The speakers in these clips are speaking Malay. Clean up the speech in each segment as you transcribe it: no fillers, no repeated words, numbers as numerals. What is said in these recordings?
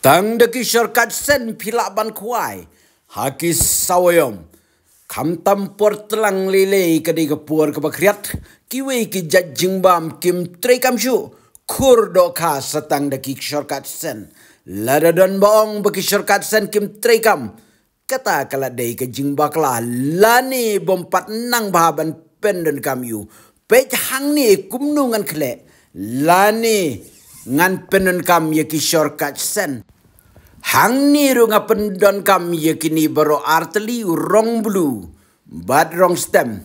Tang deki syarkat sen pilak ban kuai. Haki sawayom. Kam tampor telang lele kadi kepur kebakriat. Kiwi ki jajing bam kim trei kam syu. Kur doka setang deki syarkat sen. Lada don boong beki syarkat sen kim trei kam. Kata kaladai ke jing bakla. Lani bompat nang bahaban pendon kam yu. Pej hang ni kumnungan kle. Lani ngan pendon kam ye ki syarkat sen. Hang ni runga pendon kam ye kini baro arteli rong blue. Bad rong stem.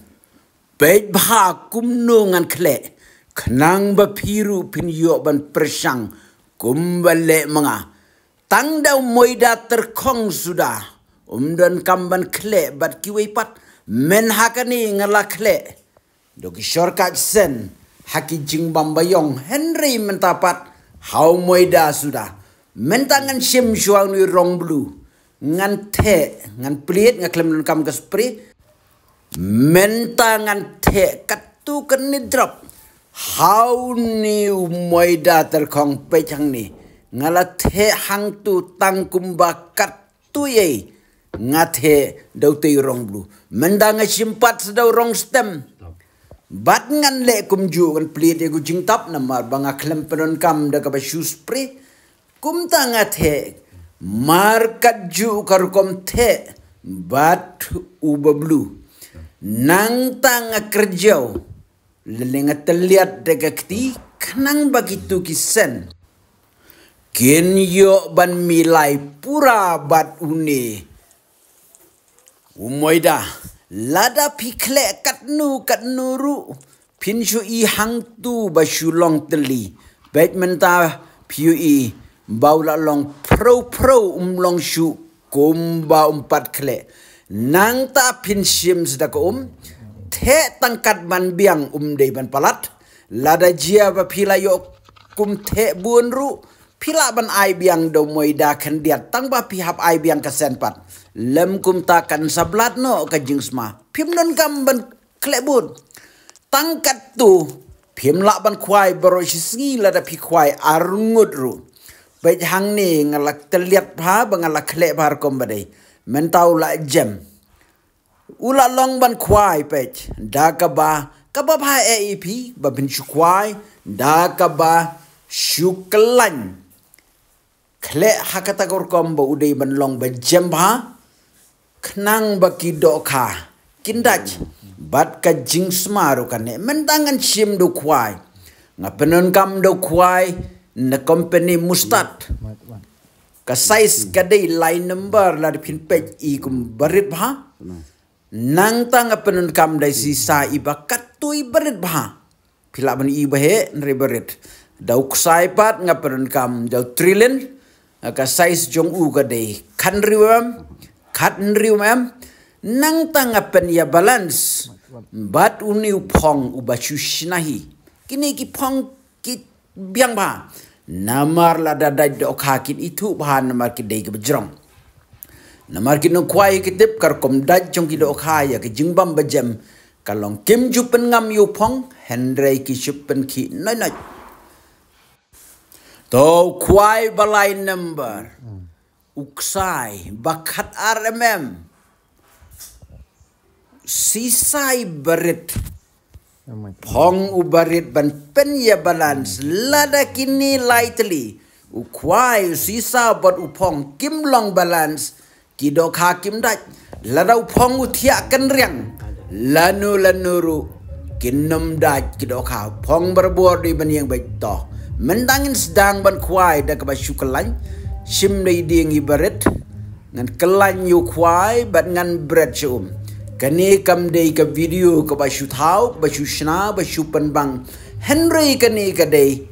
Pej bah kumnungan kle. Kenang bapiru pin yok ban persang. Kumbale menga. Tang daw moida terkong sudah. Don kam ban kle bad kiwei pat. Men hakani ngala kle. Doki syarkat sen. Haki jing bambayong. Henry mentapat. Hau moida sudah. Mentangan sim syuang ni rong blue. Ngan te. Ngan pelit. Ngan klem kam ke spray. Mentangan te. Katu keni drop. Hau ni moida terkong pecang ni. Ngala te hang tu tangkum bakat tu ye. Ngate dau te rong blue. Mentangan simpat sedau rong stem. Bat ngan le kum ju kan pelit ye kucing tap namar banga klem penon kam da ka shoe spray. Kum tangat he markat ju karukom the bat ubablu nang tanga kerjau lelenga terlihat degakti kenang begitu kisen kin yo ban milai pura bat une umoida lada pikle kat nuru pinshu i hang tu basulong teli baik menta piu i Baula long pro long shu kumba umpat kle. Nang ta pin sim sedaka te tangkat ban biang dei ban palat. Lada jia ba pila yo kum te bun ru. Pila ban ai biang do moida kendiat tang ba pihap ai biang kesen pat. Lem kum ta kan sablat no ka jingsma. Pim non kam ban kle bun. Tangkat tu pim lak ban kuai baro singi lada pi kuai arngut ru. Baik hang ni ngalak terlihat pa bangalak kle bar kom badai mentau la jam ula long ban kwai pech da ka ba pa AEP ba bin kwai da ka ba syuklan kle hakata gor kom ba udai ban long ba jam ba knang ba kidoka kindaj bat ka jing smaru kan mentangan sim do kwai ngapenon kam do kwai na company mustad ka size kadai line number la de pin page I kum barit bha nang tang apenun kam dai sisa iba katui barit bha pila ban I bahe nre barit dau ksai pat ngapenun kam dau trillion ka size jong u kadai kan riwam kat riwam nang tang apen ya balance bat uni upong ubashushnahi kini ki pong ki biang ba namar la dadai dok hakit itu bahan namar kidai ke bejrong namar kino kuai kitip kar kom daj jong ki dok ya ke jingbam bejam kalong kim jupen ngam yu pong hendrei ki jupen ki noi to kuai balai number uksai bakat RMM sisai berit Pong ubarit ban pen ya balance lada kini lightly ukwai sisa bot upong kim long balance kidok hakim daj lada upong utia kan riang lanu kinom daj kidok ha pong berbuat di ban yang baik toh mendangin sedang ban kwai dak ba syukalan sim dei ding ibarit ngan kelan yu kwai bat ngan bread kani kam dei ka video ka ba shoot hau ba shushna ba shupan bang Henry kani ka dei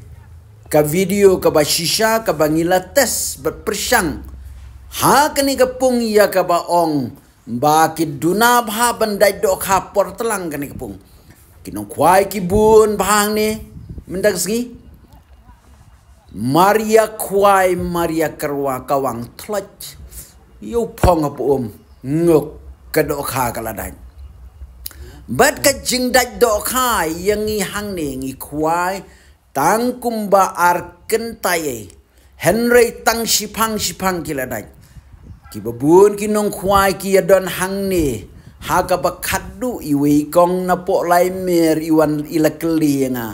ka video ka ba shisha ka bangila tes ba persang ha kani ka pung ya ka ba ong ba ki duna bha bandai dok ha por telang kani ka pung kinong kwai ki bun bang ni mendag sgi Maria kwai Maria kerwa kawang thlach yo pong ap ngok kadok ha kaladai bat ka jingdaj dok ha yang I hang ni ngi kwai tang kumba ar kentai Henry tang sipang kila dai ki babun ki nong khwai ki adon hang ni ha ka ba khaddu i wei kong na po lai mer iwan ilakli nga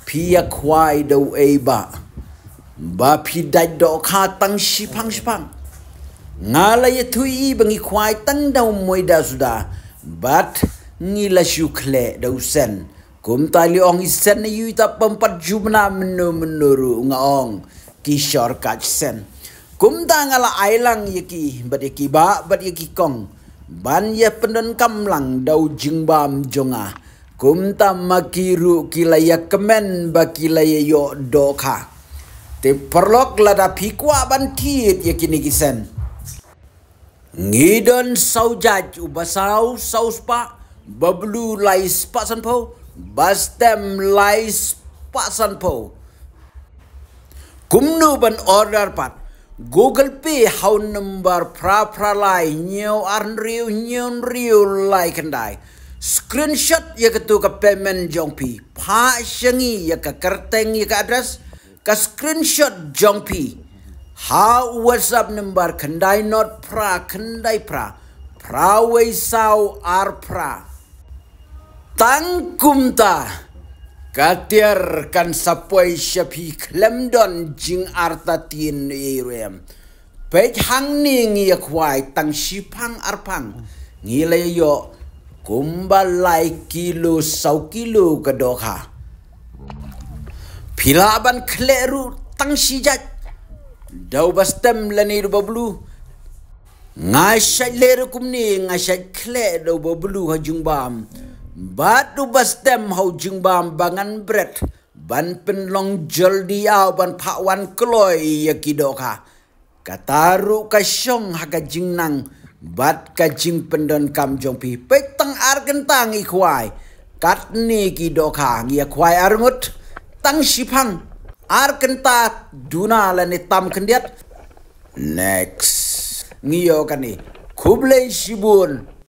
pia khwai do e ba pi dai do kha tang sipang ngala ye thui bangi khwai tang dau moi da suda bat ngila syukle dau sen kum tali ong isen yu ta pempat jumna menuru ngaong ki shortcut sen kum ta ngala ailang yeki bat yeki ba bat yeki kong ban ye pendon kamlang dau jingbam jonga kum ta makiru kilaya kemen ba kilaya yo doka te perlok lada pikwa ban tiit yeki nikisen ngidon saujaj ubasau sauspa bablu lais pasan po bastem lais pasan po kumnu ban order pat Google Pay how number pra lai new riu lai kendai screenshot ya ketu ka payment jongpi pa syangi ya ka kerteng ya ka address ka screenshot jongpi ha WhatsApp number kendai not pra kendai pra wei sau ar pra tangkum ta katiar kan sapoi syapi klemdon jing artatin irem pej hang ni ngi kwai tang sipang arpang ngilai yo kumbalai kilo sau kilo kedokha pilaban kleru tang sijat dau bastem lani bablu ngasai leru kumni ngasai kle dau bablu hajung bam batu bastem hau jingbam bangan bread ban penlong joldi au ban pakwan kloy yakidoka kataru kasyong haga jingnang bat ka jing pendon kam jongpi petang argentang ikwai katni kidoka ngia kwai arngut tang sipang argenta duna lani tam kendiat next ngiyo kani kublai sibun